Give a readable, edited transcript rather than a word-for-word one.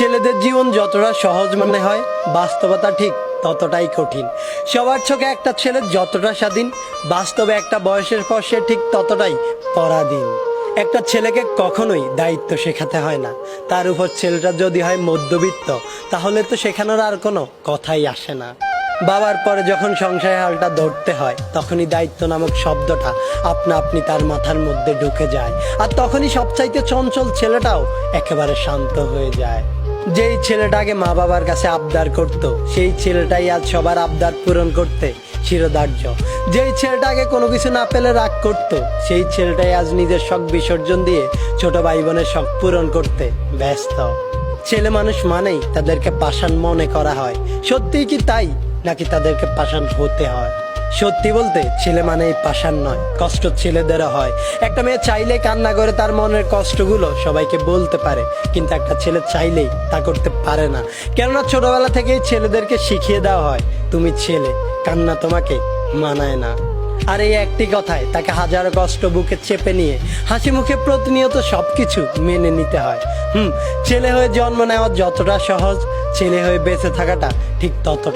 ছেলেদের জীবন যতটা সহজ মনে হয়, বাস্তবতা ঠিক ততটাই কঠিন। সবার চোখে একটা ছেলে যতটা স্বাধীন, বাস্তবে একটা বয়সের পর সে ঠিক ততটাই পরাধীন। একটা ছেলেকে কখনোই দায়িত্ব শেখাতে হয় না। তার উপর ছেলেটা যদি হয় মধ্যবিত্ত, তাহলে তো শেখানোর আর কোনো কথাই আসে না। বাবার পরে যখন সংসারের হালটা ধরতে হয়, তখনই দায়িত্ব নামক শব্দটা আপনা আপনি তার মাথার মধ্যে ঢুকে যায়। আর তখনই সবচাইতে চঞ্চল ছেলেটাও একেবারে শান্ত হয়ে যায়। যেই ছেলেটাকে মা বাবার কাছে আবদার করত, সেই ছেলেটাই আজ সবার আবদার পূরণ করতে শিরোধার্য। যেই ছেলেটাকে কোনো কিছু না পেলে রাগ করত, সেই ছেলেটাই আজ নিজের শখ বিসর্জন দিয়ে ছোট ভাই বোনের শখ পূরণ করতে ব্যস্ত। ছেলে মানুষ মানেই তাদেরকে পাষাণ মনে করা হয়। সত্যিই কি তাই, নাকি তাদেরকে পাষাণ হতে হয়? সত্যি বলতে ছেলে মানেই পাষাণ নয়, কষ্ট ছেলেদেরও হয়। একটা মেয়ে চাইলেই কান্না করে তার মনের কষ্টগুলো সবাইকে বলতে পারে, কিন্তু একটা ছেলে চাইলেই তা করতে পারে না। কেননা ছোটবেলা থেকেই ছেলেদেরকে শিখিয়ে দেওয়া হয়, তুমি ছেলে, কান্না তোমাকে মানায় না। আর এই একটি কথায় তাকে হাজারো কষ্ট বুকে চেপে নিয়ে হাসি মুখে প্রতিনিয়ত সবকিছু মেনে নিতে হয়। ছেলে হয়ে জন্ম নেওয়া যতটা সহজ, ছেলে হয়ে বেঁচে থাকাটা ঠিক ততটা